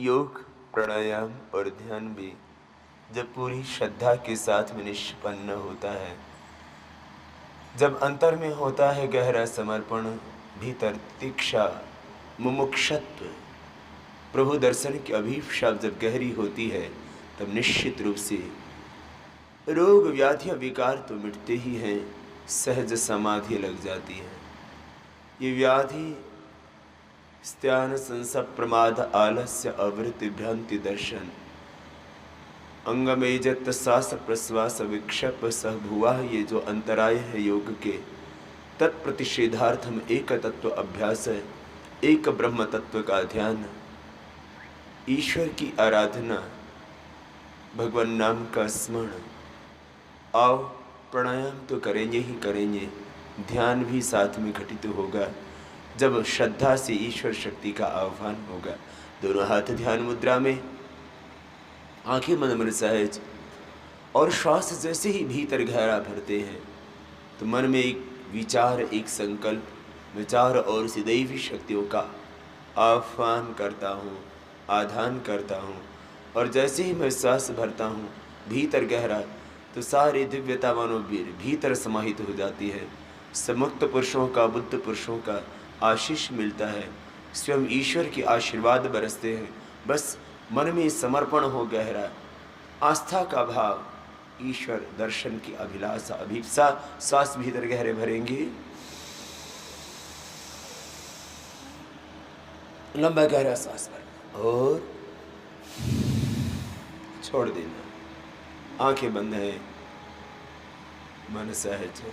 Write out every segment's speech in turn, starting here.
योग, प्राणायाम और ध्यान भी जब पूरी श्रद्धा के साथ में निष्पन्न होता है, जब अंतर में होता है गहरा समर्पण, भीतर तितिक्षा, मुमुक्षत्व, प्रभु दर्शन की अभिप्सा जब गहरी होती है, तब निश्चित रूप से रोग व्याधियां विकार तो मिटते ही हैं, सहज समाधि लग जाती है। ये व्याधि स्त्यान संसप प्रमाद आलस्य अवृत्ति भ्रांति दर्शन अंगमेजत श्वास प्रश्वास विक्षेप सह भुआ, ये जो अंतराय है योग के, तत्प्रतिषेधार्थम एक तत्व अभ्यास है, एक ब्रह्म तत्व का ध्यान, ईश्वर की आराधना, भगवान नाम का स्मरण। आओ प्राणायाम तो करेंगे ही करेंगे, ध्यान भी साथ में घटित होगा जब श्रद्धा से ईश्वर शक्ति का आह्वान होगा। दोनों हाथ ध्यान मुद्रा में, आंखें मन मन सहज, और श्वास जैसे ही भीतर गहरा भरते हैं तो मन में एक विचार, एक संकल्प, विचार और दैवी शक्तियों का आह्वान करता हूँ, आधान करता हूँ। और जैसे ही मैं श्वास भरता हूँ भीतर गहरा, तो सारी दिव्यता मानो भीतर समाहित हो जाती है। समुक्त पुरुषों का, बुद्ध पुरुषों का आशीष मिलता है, स्वयं ईश्वर के आशीर्वाद बरसते हैं। बस मन में समर्पण हो गहरा, आस्था का भाव, ईश्वर दर्शन की अभिलाषा, अभिप्सा। श्वास भीतर गहरे भरेंगे, लंबा गहरा सांस भरना और छोड़ देना। आंखें बंद है, मन सहज है।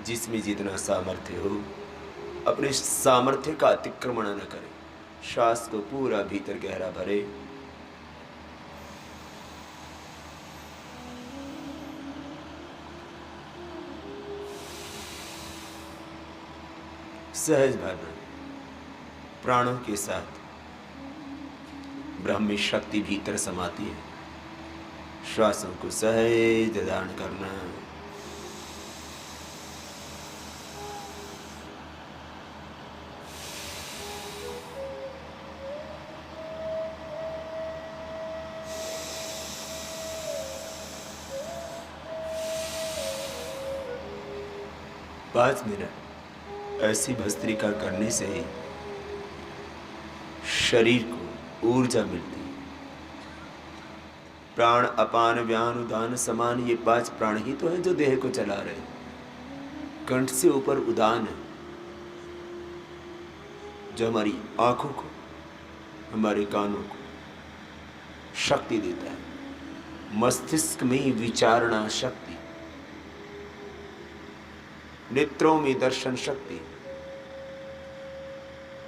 जिसमें जितना सामर्थ्य हो, अपने सामर्थ्य का अतिक्रमण न करें। श्वास को पूरा भीतर गहरा भरे, सहज भरना। प्राणों के साथ ब्रह्मी शक्ति भीतर समाती है। श्वासों को सहज धारण करना, पाँच मिनट ऐसी भस्त्रिका करने से ही शरीर को ऊर्जा मिलती है। प्राण अपान व्यान उदान समान, ये 5 प्राण ही तो हैं जो देह को चला रहे हैं। कंठ से ऊपर उदान है जो हमारी आंखों को, हमारे कानों को शक्ति देता है। मस्तिष्क में ही विचारणा शक्ति, नेत्रों में दर्शन शक्ति,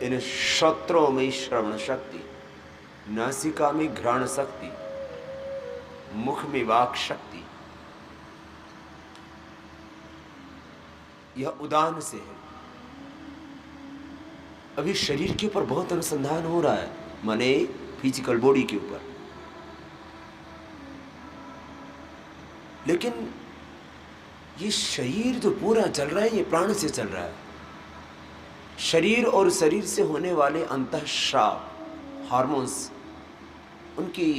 इन श्रोत्रों में श्रवण शक्ति, नासिका में घ्राण शक्ति, मुख में वाक शक्ति। यह उदान से है। अभी शरीर के ऊपर बहुत अनुसंधान हो रहा है, माने फिजिकल बॉडी के ऊपर, लेकिन ये शरीर जो पूरा चल रहा है ये प्राण से चल रहा है। शरीर और शरीर से होने वाले अंतःस्राव, हार्मोन्स, उनकी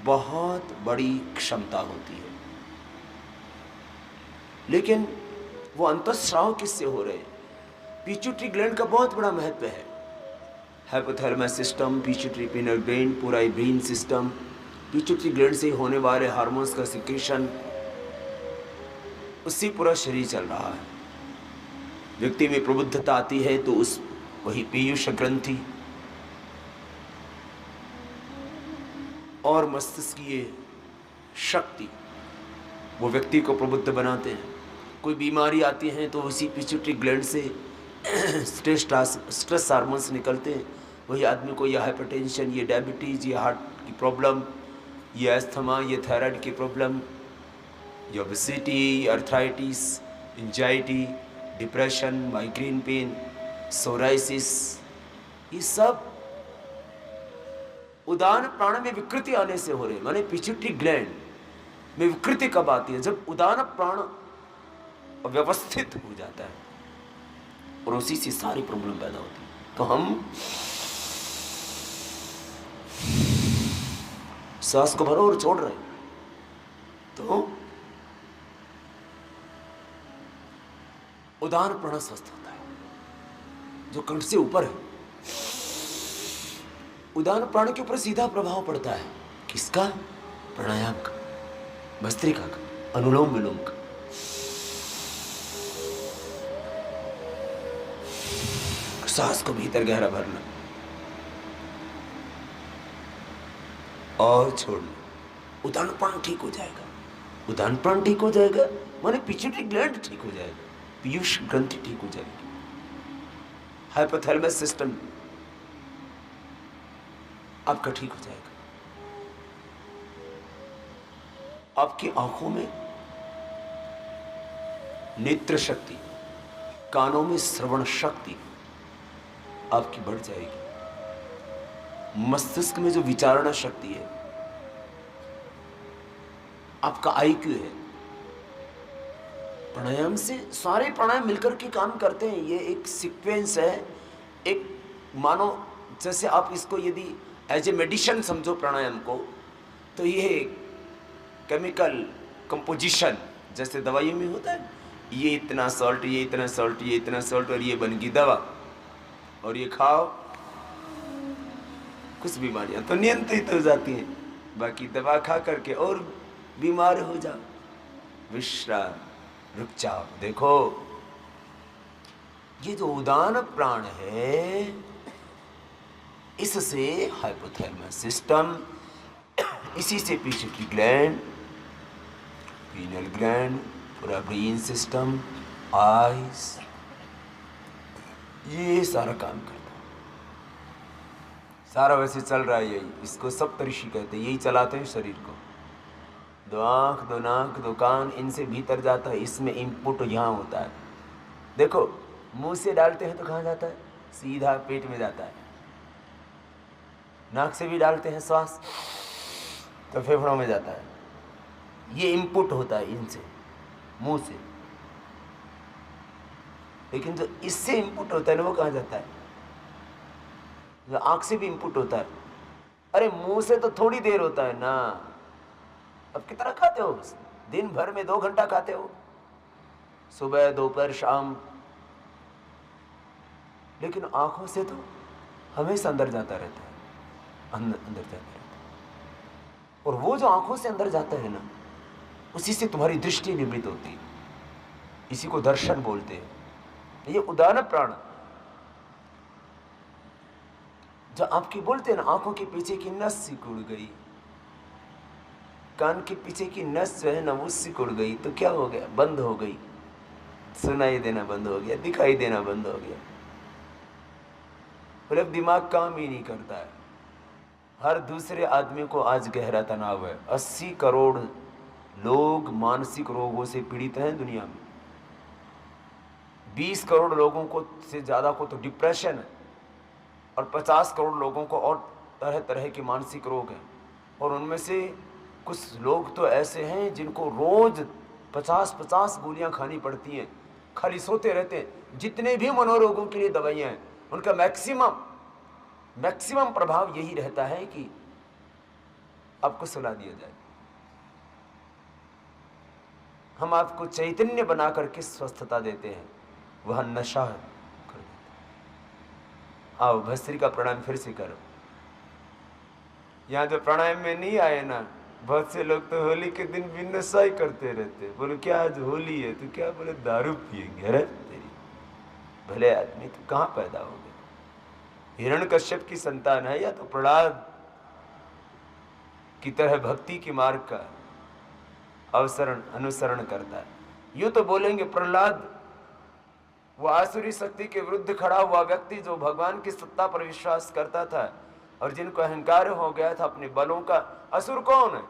बहुत बड़ी क्षमता होती है। लेकिन वो अंतःस्राव किससे हो रहे हैं? पिट्यूटरी ग्लैंड का बहुत बड़ा महत्व है। Hypothalamus system, pituitary penal gland, पूरा ब्रेन सिस्टम, पिट्यूटरी ग्लैंड से होने वाले हार्मोन्स का सिक्रेशन, उससे पूरा शरीर चल रहा है। व्यक्ति में प्रबुद्धता आती है तो उस वही पीयूष ग्रंथि और मस्तिष्क की ये शक्ति वो व्यक्ति को प्रबुद्ध बनाते हैं। कोई बीमारी आती है तो उसी पिट्यूटरी ग्लैंड से स्ट्रेस हार्मोन्स निकलते हैं। वही आदमी को ये हाइपरटेंशन, ये डायबिटीज, ये हार्ट की प्रॉब्लम, ये अस्थमा, ये थायराइड की प्रॉब्लम, ये obesity, arthritis, anxiety, depression, migraine pain, psoriasis, ये सब उदान प्राण में विकृति आने से हो रही है, माने पिट्यूटरी ग्लैंड में विकृति कब आती है? जब उदान प्राण व्यवस्थित हो जाता है और उसी से सारी प्रॉब्लम पैदा होती है। तो हम सांस को भरो और छोड़ रहे हैं, तो उदान प्राण स्वस्थ होता है जो कंठ से ऊपर है। उदान प्राण के ऊपर सीधा प्रभाव पड़ता है किसका? प्राणायाम का, भस्त्रिका का, अनुलोम विलोम का। सांस को भीतर गहरा भरना और छोड़ना, उदान प्राण ठीक हो जाएगा। उदान प्राण ठीक हो जाएगा माने पिट्यूटरी ग्लैंड ठीक हो जाएगा, पीयूष ग्रंथि ठीक हो जाएगी, हाइपोथैलेमस सिस्टम आपका ठीक हो जाएगा। आपकी आंखों में नेत्र शक्ति, कानों में श्रवण शक्ति आपकी बढ़ जाएगी। मस्तिष्क में जो विचारणा शक्ति है, आपका आईक्यू है। प्राणायाम से सारे प्राणायाम मिलकर के काम करते हैं। ये एक सीक्वेंस है। एक मानो जैसे आप इसको यदि एज ए मेडिसिन समझो प्राणायाम को, तो ये केमिकल कंपोजिशन जैसे दवाइयों में होता है, ये इतना सॉल्ट, ये इतना सॉल्ट, ये इतना सॉल्ट, और ये बन गई दवा, और ये खाओ, कुछ बीमारियां तो नियंत्रित हो जाती हैं, बाकी दवा खा करके और बीमार हो जाओ। विश्राम, रुक जाओ। देखो ये जो उदान प्राण है, इससे हाइपोथैलेमस सिस्टम, इसी से पिट्यूटरी ग्लैंड, पीनल ग्लैंड, पूरा ब्रेन सिस्टम, आइस, ये सारा काम करता है। सारा वैसे चल रहा है यही, इसको सप्तऋषि कहते हैं, यही चलाते हैं शरीर को। दो आँख, दो नाक, दो कान, इनसे भीतर जाता है, इसमें इनपुट यहाँ होता है। देखो मुंह से डालते हैं तो कहाँ जाता है? सीधा पेट में जाता है। नाक से भी डालते हैं श्वास तो फेफड़ों में जाता है। ये इनपुट होता है इनसे, मुंह से। लेकिन जो इससे इनपुट होता है ना, वो कहाँ जाता है? जो आँख से भी इनपुट होता है। अरे मुंह से तो थोड़ी देर होता है ना। अब कितना खाते हो? दिन भर में 2 घंटा खाते हो, सुबह, दोपहर, शाम। लेकिन आंखों से तो हमेशा अंदर जाता रहता है, अंदर जाता रहता है। और वो जो आंखों से अंदर जाता है ना, उसी से तुम्हारी दृष्टि निवृत्त होती है। इसी को दर्शन बोलते हैं। ये उदान प्राण जो आपकी बोलते हैं ना, आंखों के पीछे की नस सिकुड़ गई, कान के पीछे की नस जो है ना वो सिकुड़ गई, तो क्या हो गया? बंद हो गई। सुनाई देना बंद हो गया, दिखाई देना बंद हो गया। मतलब दिमाग काम ही नहीं करता है। हर दूसरे आदमी को आज गहरा तनाव है। 80 करोड़ लोग मानसिक रोगों से पीड़ित हैं दुनिया में। 20 करोड़ लोगों को से ज़्यादा को तो डिप्रेशन है, और 50 करोड़ लोगों को और तरह तरह के मानसिक रोग हैं। और उनमें से कुछ लोग तो ऐसे हैं जिनको रोज 50-50 गोलियां खानी पड़ती हैं, खाली सोते रहते हैं। जितने भी मनोरोगों के लिए दवाइयाँ हैं, उनका मैक्सिमम प्रभाव यही रहता है कि आपको सुला दिया जाए, हम आपको चैतन्य बना करके स्वस्थता देते हैं, वह नशा कर देते हैं। आओ भस्त्रिका प्राणायाम फिर से करो। यहाँ जो प्राणायाम में नहीं आए ना, बहुत से लोग तो होली के दिन भी नशा ही करते रहते। बोलो क्या आज होली है? तो क्या बोले दारू पिएंगे? अरे तेरी भले आदमी, तो कहाँ पैदा हो गए? हिरण्यकश्यप की संतान है या तो प्रहलाद की तरह भक्ति के मार्ग का अनुसरण करता है। यूं तो बोलेंगे प्रहलाद वो आसुरी शक्ति के विरुद्ध खड़ा हुआ व्यक्ति जो भगवान की सत्ता पर विश्वास करता था और जिनको अहंकार हो गया था अपने बलों का। असुर कौन है?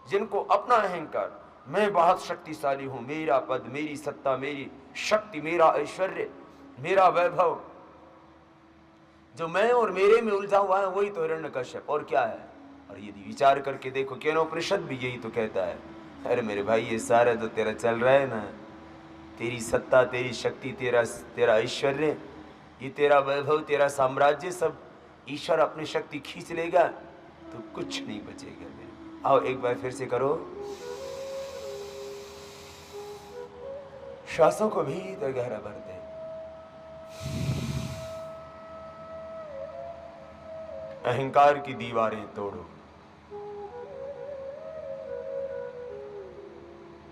जिनको अपना अहंकार, मैं बहुत शक्तिशाली हूं, मेरा पद, मेरी सत्ता, मेरी शक्ति, मेरा ऐश्वर्य, मेरा वैभव, जो मैं और मेरे में उलझा हुआ है वही तो हिरण्यकश्यप, और क्या है। और यदि विचार करके देखो, केनोपनिषद भी यही तो कहता है। अरे मेरे भाई, ये सारा जो तेरा चल रहा है ना, तेरी सत्ता, तेरी शक्ति, तेरा ऐश्वर्य, ये तेरा वैभव, तेरा साम्राज्य, सब ईश्वर अपनी शक्ति खींच लेगा तो कुछ नहीं बचेगा मेरे। आओ एक बार फिर से करो, श्वासों को भीतर गहरा भर दे। अहंकार की दीवारें तोड़ो।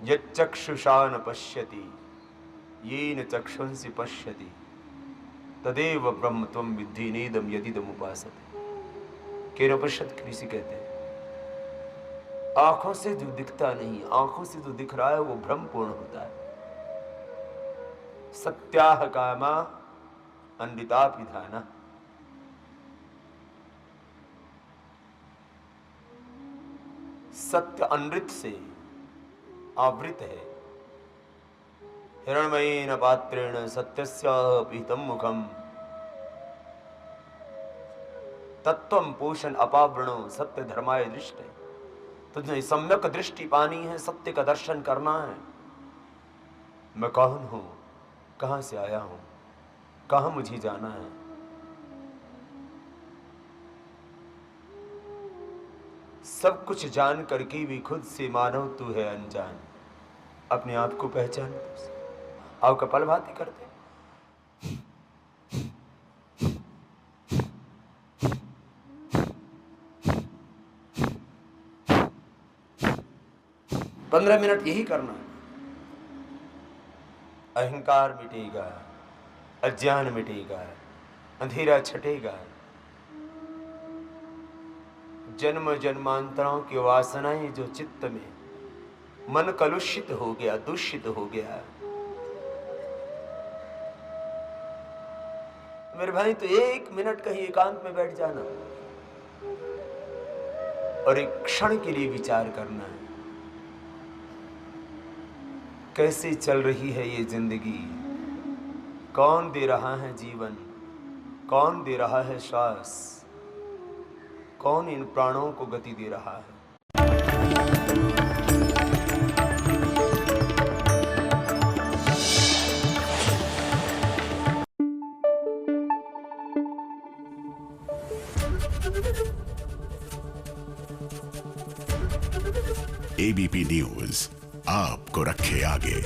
यच्चक्षुषा न पश्यति येन चक्षुंसि पश्यति तदेव ब्रह्म त्वं विद्धि नेदम यदिदम उपासते। केनोपनिषद ऋषि कहते हैं, आंखों से जो दिखता नहीं, आंखों से जो दिख रहा है वो भ्रम पूर्ण होता है। सत्याह कामा अनृतापिधाना। सत्य अनृत से आवृत है। हिरण्मयेन पात्रेण सत्यस्य पीतम मुखम तत्वम पोषण अपावृणो सत्य धर्माय दृष्टि। तुझे सम्यक दृष्टि पानी है, सत्य का दर्शन करना है। मैं कौन हूं, कहां से आया हूं, कहां मुझे जाना है। सब कुछ जान करके भी खुद से मानव तू है अनजान। अपने आप को पहचान। आओ कपालभाति करते। पंद्रह मिनट यही करना है। अहंकार मिटेगा, अज्ञान मिटेगा, अंधेरा छटेगा। जन्म जन्मांतरों की वासनाएं जो चित्त में, मन कलुषित हो गया, दूषित हो गया। मेरे भाई, तो एक मिनट कहीं एकांत में बैठ जाना और एक क्षण के लिए विचार करना है, कैसे चल रही है ये जिंदगी, कौन दे रहा है जीवन, कौन दे रहा है श्वास, कौन इन प्राणों को गति दे रहा है। एबीपी न्यूज आपको रखे आगे।